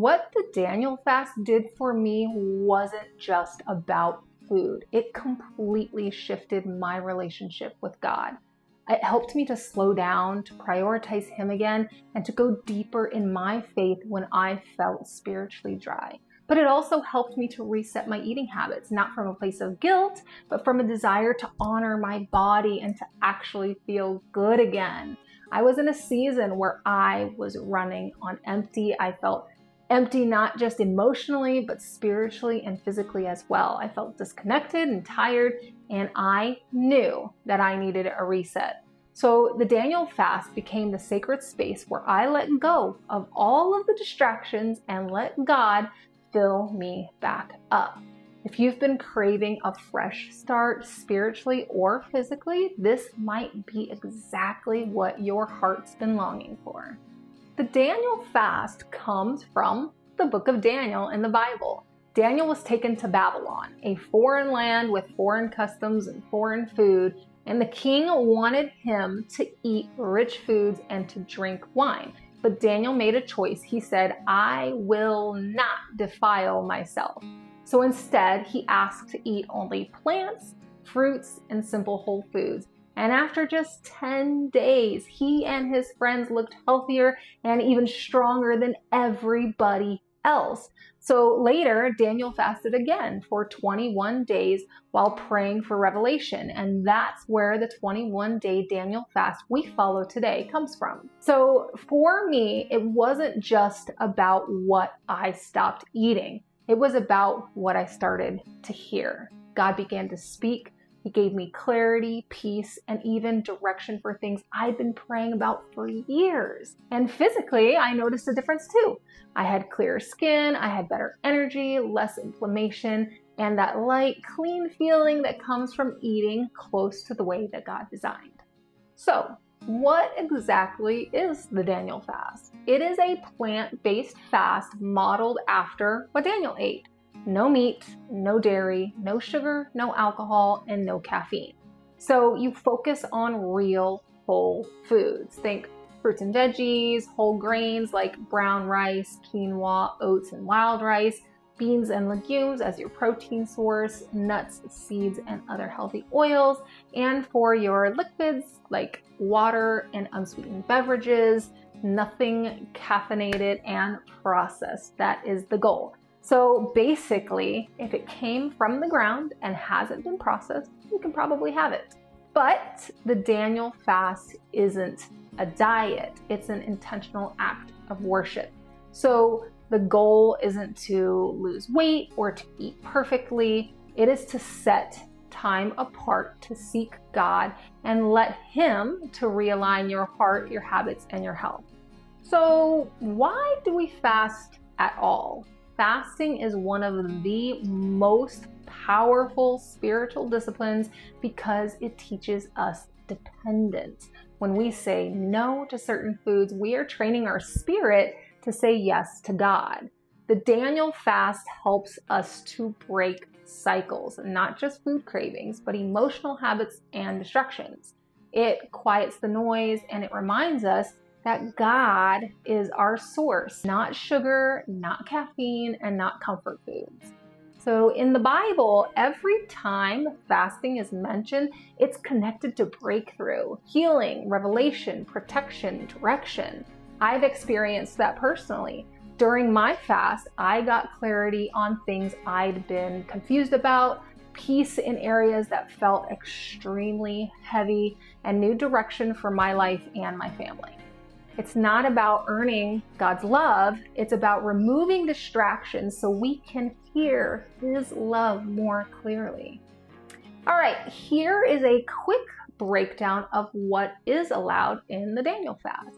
what the Daniel fast did for me wasn't just about food. It completely shifted my relationship with God. It helped me to slow down, to prioritize Him again, and to go deeper in my faith when I felt spiritually dry. But it also helped me to reset my eating habits, not from a place of guilt, but from a desire to honor my body and to actually feel good again. I was in a season where I was running on empty. I felt empty, not just emotionally, but spiritually and physically as well. I felt disconnected and tired, and I knew that I needed a reset. So the Daniel fast became the sacred space where I let go of all of the distractions and let God fill me back up. If you've been craving a fresh start spiritually or physically, this might be exactly what your heart's been longing for. The Daniel fast comes from the book of Daniel in the Bible. Daniel was taken to Babylon, a foreign land with foreign customs and foreign food, and the king wanted him to eat rich foods and to drink wine. But Daniel made a choice. He said, I will not defile myself. So instead, he asked to eat only plants, fruits, and simple whole foods. And after just 10 days, he and his friends looked healthier and even stronger than everybody else. So later, Daniel fasted again for 21 days while praying for revelation. And that's where the 21-day Daniel fast we follow today comes from. So for me, it wasn't just about what I stopped eating. It was about what I started to hear. God began to speak. He gave me clarity, peace, and even direction for things I'd been praying about for years. And physically, I noticed a difference too. I had clearer skin, I had better energy, less inflammation, and that light, clean feeling that comes from eating close to the way that God designed. So, what exactly is the Daniel fast? It is a plant-based fast modeled after what Daniel ate. No meat, no dairy, no sugar, no alcohol, and no caffeine. So you focus on real whole foods. Think fruits and veggies, whole grains like brown rice, quinoa, oats, and wild rice, beans and legumes as your protein source, nuts, seeds, and other healthy oils. And for your liquids like water and unsweetened beverages, nothing caffeinated and processed. That is the goal. So basically, if it came from the ground and hasn't been processed, you can probably have it. But the Daniel fast isn't a diet. It's an intentional act of worship. So the goal isn't to lose weight or to eat perfectly. It is to set time apart to seek God and let Him to realign your heart, your habits, and your health. So why do we fast at all? Fasting is one of the most powerful spiritual disciplines because it teaches us dependence. When we say no to certain foods, we are training our spirit to say yes to God. The Daniel fast helps us to break cycles, not just food cravings, but emotional habits and distractions. It quiets the noise and it reminds us that God is our source, not sugar, not caffeine, and not comfort foods. So in the Bible, every time fasting is mentioned, it's connected to breakthrough, healing, revelation, protection, direction. I've experienced that personally. During my fast, I got clarity on things I'd been confused about, peace in areas that felt extremely heavy, and new direction for my life and my family. It's not about earning God's love. It's about removing distractions so we can hear His love more clearly. All right, here is a quick breakdown of what is allowed in the Daniel fast.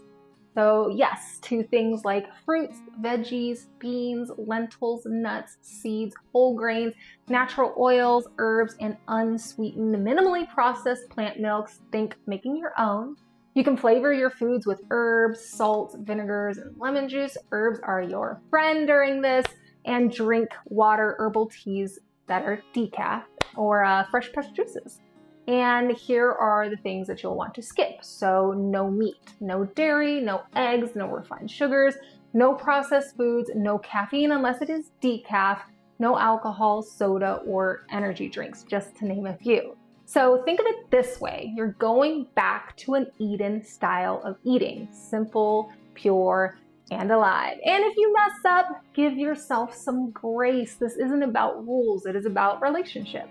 So yes, to things like fruits, veggies, beans, lentils, nuts, seeds, whole grains, natural oils, herbs, and unsweetened, minimally processed plant milks. Think making your own. You can flavor your foods with herbs, salts, vinegars, and lemon juice. Herbs are your friend during this. And drink water, herbal teas that are decaf or fresh pressed juices. And here are the things that you'll want to skip. So no meat, no dairy, no eggs, no refined sugars, No processed foods, no caffeine unless it is decaf, no alcohol, soda, or energy drinks, just to name a few. So think of it this way. You're going back to an Eden style of eating. Simple, pure, and alive. And if you mess up, give yourself some grace. This isn't about rules, it is about relationship.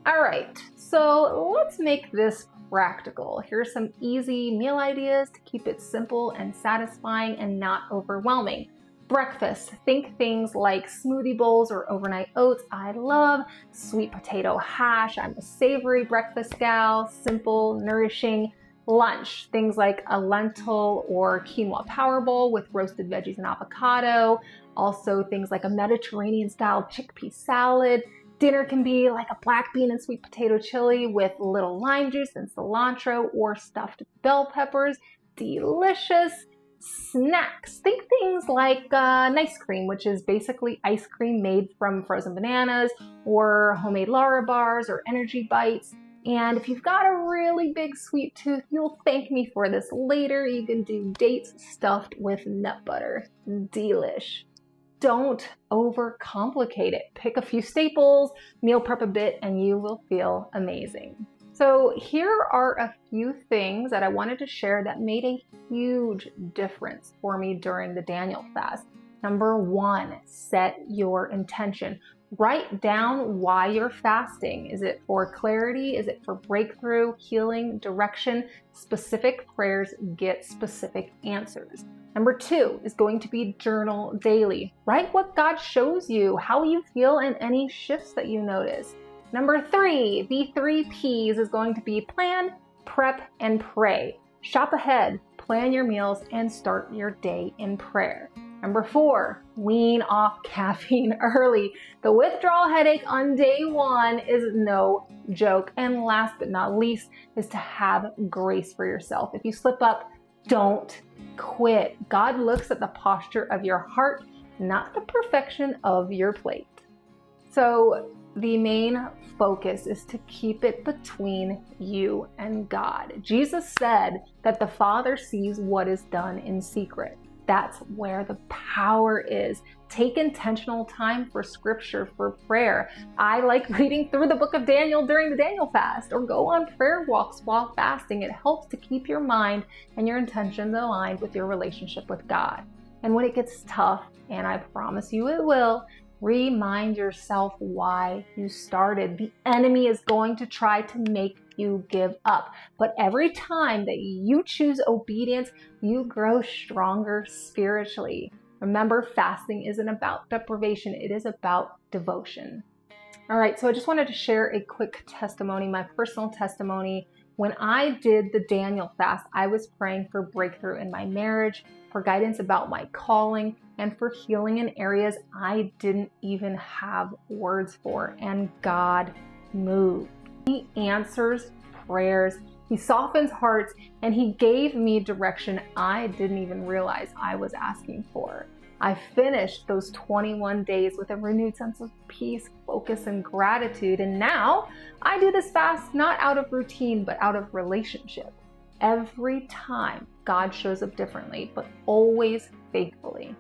All right, so let's make this practical. Here's some easy meal ideas to keep it simple and satisfying and not overwhelming. Breakfast, think things like smoothie bowls or overnight oats. I love sweet potato hash. I'm a savory breakfast gal, simple, nourishing. Lunch, things like a lentil or quinoa power bowl with roasted veggies and avocado. Also things like a Mediterranean style chickpea salad. Dinner can be like a black bean and sweet potato chili with little lime juice and cilantro or stuffed bell peppers. Delicious. Snacks, think things like nice cream, which is basically ice cream made from frozen bananas, or homemade Lara bars or energy bites. And if you've got a really big sweet tooth, you'll thank me for this later. You can do dates stuffed with nut butter. Delish. Don't overcomplicate it. Pick a few staples, meal prep a bit, and you will feel amazing. So here are a few things that I wanted to share that made a huge difference for me during the Daniel fast. Number one, set your intention. Write down why you're fasting. Is it for clarity? Is it for breakthrough, healing, direction? Specific prayers get specific answers. Number two is going to be journal daily. Write what God shows you, how you feel, and any shifts that you notice. Number three, the 3 Ps is going to be plan, prep, and pray. Shop ahead, plan your meals, and start your day in prayer. Number four, wean off caffeine early. The withdrawal headache on day one is no joke. And last but not least is to have grace for yourself. If you slip up, don't quit. God looks at the posture of your heart, not the perfection of your plate. So the main focus is to keep it between you and God. Jesus said that the Father sees what is done in secret. That's where the power is. Take intentional time for scripture, for prayer. I like reading through the book of Daniel during the Daniel fast, or go on prayer walks while fasting. It helps to keep your mind and your intentions aligned with your relationship with God. And when it gets tough, and I promise you it will, remind yourself why you started. The enemy is going to try to make you give up. But every time that you choose obedience, you grow stronger spiritually. Remember, fasting isn't about deprivation, it is about devotion. All right, so I just wanted to share a quick testimony, my personal testimony. When I did the Daniel fast, I was praying for breakthrough in my marriage, for guidance about my calling, and for healing in areas I didn't even have words for. And God moved. He answers prayers, He softens hearts, and He gave me direction I didn't even realize I was asking for. I finished those 21 days with a renewed sense of peace, focus, and gratitude. And now I do this fast not out of routine, but out of relationship. Every time God shows up differently, but always faithfully.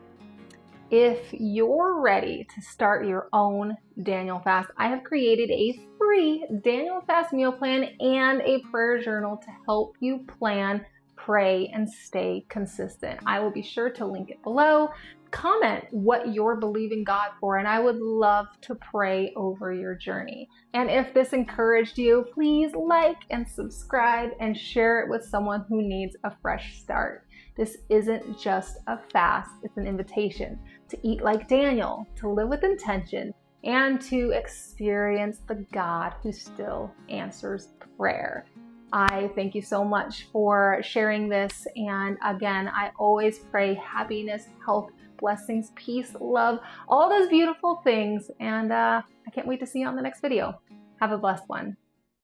If you're ready to start your own Daniel fast, I have created a free Daniel fast meal plan and a prayer journal to help you plan, pray, and stay consistent. I will be sure to link it below. Comment what you're believing God for, and I would love to pray over your journey. And if this encouraged you, please like and subscribe and share it with someone who needs a fresh start. This isn't just a fast, it's an invitation to eat like Daniel, to live with intention, and to experience the God who still answers prayer. I thank you so much for sharing this. And again, I always pray happiness, health, blessings, peace, love, all those beautiful things. And I can't wait to see you on the next video. Have a blessed one.